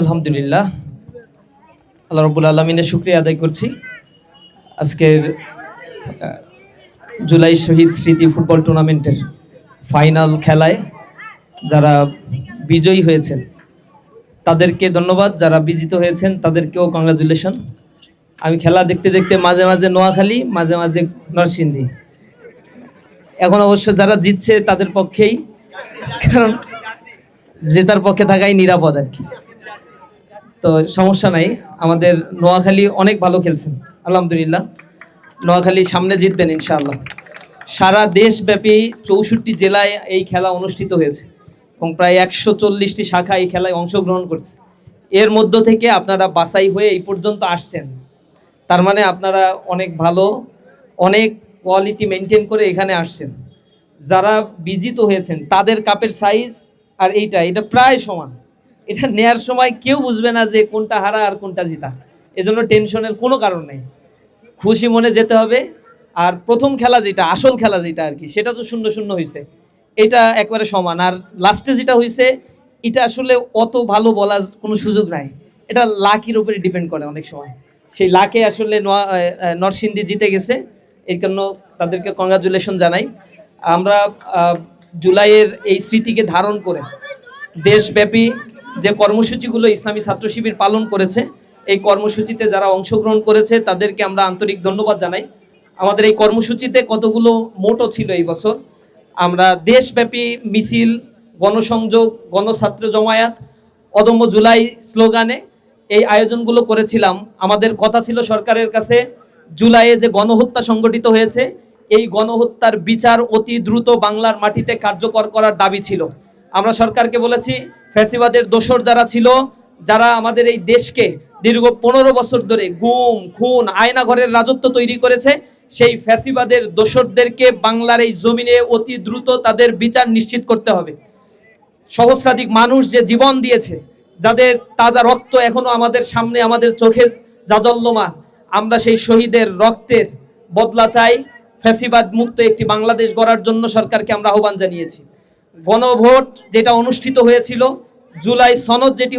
আলহামদুলিল্লাহ, আল্লাহ রাব্বুল আলামিনের শুকরিয়া আদায় করছি। আজকের জুলাই শহীদ স্মৃতি ফুটবল টুর্নামেন্টের ফাইনাল খেলায় যারা বিজয়ী হয়েছেন তাদেরকে ধন্যবাদ, যারা বিজিত হয়েছেন তাদেরকেও কংগ্রাচুলেশন। আমি খেলা দেখতে দেখতে মাঝে মাঝে নোয়াখালী, মাঝে মাঝে নরসিংদী। এখন অবশ্য যারা জিতছে তাদের পক্ষেই, কারণ জেতার পক্ষে থাকাই নিরাপদ আর কি। তো সমস্যা নাই, আমাদের নোয়াখালী অনেক ভালো খেলছেন আলহামদুলিল্লাহ। নোয়াখালী সামনে জিতবেন ইনশাআল্লাহ। সারা দেশব্যাপী 64 জেলায় এই খেলা অনুষ্ঠিত হয়েছে এবং প্রায় 140টি শাখা এই খেলায় অংশগ্রহণ করছে। এর মধ্য থেকে আপনারা বাছাই হয়ে এই পর্যন্ত আসছেন, তার মানে আপনারা অনেক ভালো, অনেক কোয়ালিটি মেনটেন করে এখানে আসছেন। যারা বিজিত হয়েছেন তাদের কাপের সাইজ আর এটা প্রায় সমান। এটা নেয়ার সময় কেউ বুঝবে না যে কোনটা হারা আর কোনটা জিতা, এজন্য টেনশনের কোনো কারণ নেই। খুশি মনে যেতে হবে। আর প্রথম খেলা যেটা, আসল খেলা যেটা আর কি, সেটা তো 0-0 হয়েছে, এটা একবারে সমান। আর লাস্টে যেটা হয়েছে এটা আসলে অত ভালো বলার কোনো সুযোগ নাই, এটা লাকির উপরে ডিপেন্ড করে অনেক সময়। সেই লাকে আসলে নরসিংদী জিতে গেছে, এই জন্য তাদেরকে কংগ্রাচুলেশন জানাই। আমরা জুলাইয়ের এই স্মৃতিকে ধারণ করে দেশব্যাপী যে কর্মসূচিগুলো ইসলামী ছাত্র শিবির পালন করেছে, এই কর্মসূচিতে যারা অংশগ্রহণ করেছে তাদেরকে আমরা আন্তরিক ধন্যবাদ জানাই। আমাদের এই কর্মসূচিতে কতগুলো মোটো ছিল এই বছর। আমরা দেশব্যাপী মিছিল, গণসংযোগ, গণছাত্র জমায়েত, অদম্য জুলাই স্লোগানে এই আয়োজনগুলো করেছিলাম। আমাদের কথা ছিল সরকারের কাছে, জুলাইয়ে যে গণহত্যা সংগঠিত হয়েছে এই গণহত্যার বিচার অতি দ্রুত বাংলার মাটিতে কার্যকর করার দাবি ছিল। আমরা সরকারকে বলেছি, ফ্যাসিবাদের দোসর যারা ছিল, যারা আমাদের এই দেশকে দীর্ঘ 15 বছর ধরে গুম, খুন, আয়নাঘরের রাজত্ব তৈরি করেছে, সেই ফ্যাসিবাদের দোসরদেরকে বাংলার এই জমিনে অতি দ্রুত তাদের বিচার নিশ্চিত করতে হবে। সহস্রাধিক মানুষ যে জীবন দিয়েছে, যাদের তাজা রক্ত এখনো আমাদের সামনে, আমাদের চোখে জাজল্যমান, আমরা সেই শহীদের রক্তের বদলা চাই। ফ্যাসিবাদ মুক্ত একটি বাংলাদেশ গড়ার জন্য সরকারকে আমরা আহ্বান জানিয়েছি। গণভোট যেটা অনুষ্ঠিত হয়েছিল, জুলাই সনদ যেটি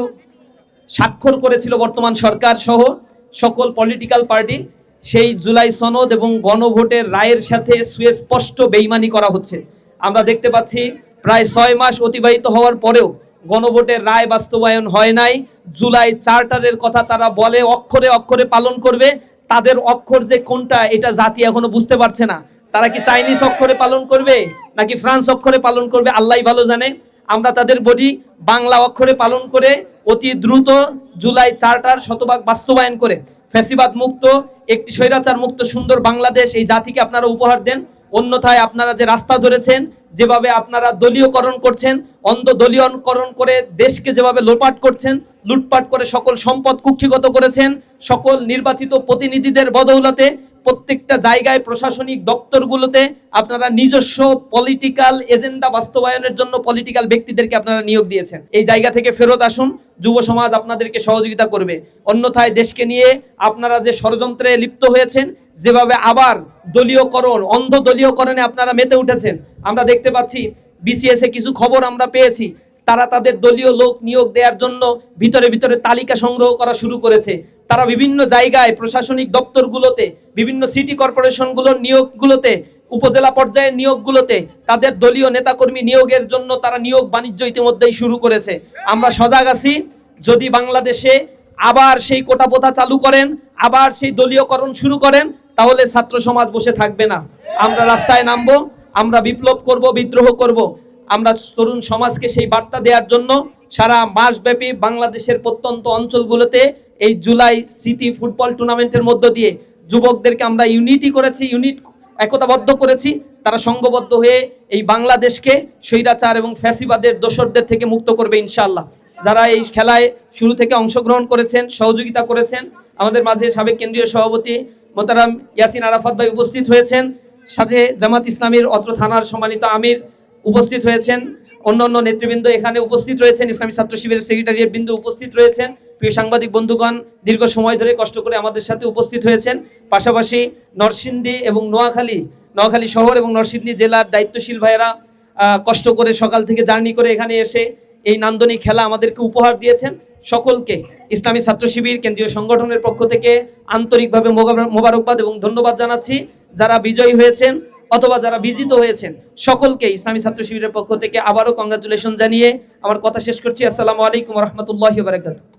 স্বাক্ষর করেছিল বর্তমান সরকার সহ সকল পলিটিক্যাল পার্টি, সেই জুলাই সনদ এবং গণভোটের রায়ের সাথে সুস্পষ্ট বেইমানি করা হচ্ছে। আমরা দেখতে পাচ্ছি প্রায় 6 মাস অতিবাহিত হওয়ার পরেও গণভোটের রায় বাস্তবায়ন হয় নাই। জুলাই চার্টারের কথা তারা বলে অক্ষরে অক্ষরে পালন করবে, তাদের অক্ষর যে কোনটা এটা জাতি এখনো বুঝতে পারছে না। তারা কি চাইনিজ অক্ষরে পালন করবে নাকি ফ্রান্স অক্ষরে পালন করবে আল্লাহই ভালো জানে। আমরা তাদের বলি বাংলা অক্ষরে পালন করে অতি দ্রুত জুলাই চার্টার শতভাগ বাস্তবায়ন করে ফ্যাসিবাদ মুক্ত একটি স্বৈরাচার মুক্ত সুন্দর বাংলাদেশ এই জাতিকে আপনারা উপহার দেন। অন্যথায় আপনারা যে রাস্তা ধরেছেন, যেভাবে আপনারা দলীয়করণ করছেন, অন্ধ দলীয়করণ করে দেশকে যেভাবে লোপাট করছেন, লুটপাট করে সকল সম্পদ কুক্ষিগত করেছেন, সকল নির্বাচিত প্রতিনিধিদের বদৌলতে প্রত্যেকটা জায়গায় প্রশাসনিক দপ্তরগুলোতে আপনারা নিজস্ব পলিটিক্যাল এজেন্ডা বাস্তবায়নের জন্য পলিটিক্যাল ব্যক্তিদেরকে আপনারা নিয়োগ দিয়েছেন। এই জায়গা থেকে ফেরত আসুন, যুব সমাজ আপনাদেরকে সহযোগিতা করবে। অন্যথায় দেশকে নিয়ে আপনারা যে ষড়যন্ত্রে লিপ্ত হয়েছেন, যেভাবে আবার দলীয়করণ, অন্ধ দলীয়করণে আপনারা মেতে উঠেছেন, আমরা দেখতে পাচ্ছি বিসিএস এ কিছু খবর আমরা পেয়েছি, তারা তাদের দলীয় লোক নিয়োগ দেওয়ার জন্য ভিতরে ভিতরে তালিকা সংগ্রহ করা শুরু করেছে। তারা বিভিন্ন জায়গায় প্রশাসনিক দপ্তরগুলোতে, বিভিন্ন সিটি কর্পোরেশনগুলোর নিয়োগগুলোতে, উপজেলা পর্যায়ের নিয়োগগুলোতে তাদের দলীয় নেতাকর্মী নিয়োগের জন্য তারা নিয়োগ বাণিজ্য ইতিমধ্যেই শুরু করেছে। আমরা সজাগ আছি, যদি বাংলাদেশে আবার সেই কোটা প্রথা চালু করেন, আবার সেই দলীয়করণ শুরু করেন, তাহলে ছাত্র সমাজ বসে থাকবে না। আমরা রাস্তায় নামবো, আমরা বিপ্লব করব, বিদ্রোহ করব। আমরা তরুণ সমাজকে সেই বার্তা দেওয়ার জন্য সারা মাসব্যাপী বাংলাদেশের প্রত্যন্ত অঞ্চলগুলোতে এই জুলাই স্মৃতি ফুটবল টুর্নামেন্টের মধ্য দিয়ে যুবকদেরকে আমরা একতাবদ্ধ করেছি। তারা সংঘবদ্ধ হয়ে এই বাংলাদেশকে স্বৈরাচার এবং ফ্যাসিবাদের দোসরদের থেকে মুক্ত করবে ইনশাআল্লাহ। যারা এই খেলায় শুরু থেকে অংশগ্রহণ করেছেন, সহযোগিতা করেছেন, আমাদের মাঝে সাবেক কেন্দ্রীয় সভাপতি মোহতারাম ইয়াসিন আরাফাত ভাই উপস্থিত হয়েছেন, সাথে জামাত ইসলামীর অত্র থানার সম্মানিত আমির উপস্থিত হয়েছেন, অন্যান্য নেতৃবৃন্দ এখানে উপস্থিত রয়েছেন, ইসলামী ছাত্র শিবিরের সেক্রেটারিয়েট বিন্দু উপস্থিত রয়েছেন, প্রিয় সাংবাদিক বন্ধুগণ দীর্ঘ সময় ধরে কষ্ট করে আমাদের সাথে উপস্থিত হয়েছেন। পাশাপাশি নরসিংদী এবং নোয়াখালী শহর এবং নরসিংদী জেলার দায়িত্বশীল ভাইয়েরা কষ্ট করে সকাল থেকে জার্নি করে এখানে এসে এই নান্দনিক খেলা আমাদেরকে উপহার দিয়েছেন। সকলকে ইসলামী ছাত্র শিবির কেন্দ্রীয় সংগঠনের পক্ষ থেকে আন্তরিকভাবে মোবারকবাদ এবং ধন্যবাদ জানাচ্ছি। যারা বিজয়ী হয়েছেন অথবা যারা বিজিত হয়েছেন সকলকে ইসলামী ছাত্র শিবিরের পক্ষ থেকে আবারও কংগ্রাচুলেশন জানিয়ে আমার কথা শেষ করছি। আসসালামু আলাইকুম ওয়া রাহমাতুল্লাহি ওয়া বারাকাতুহু।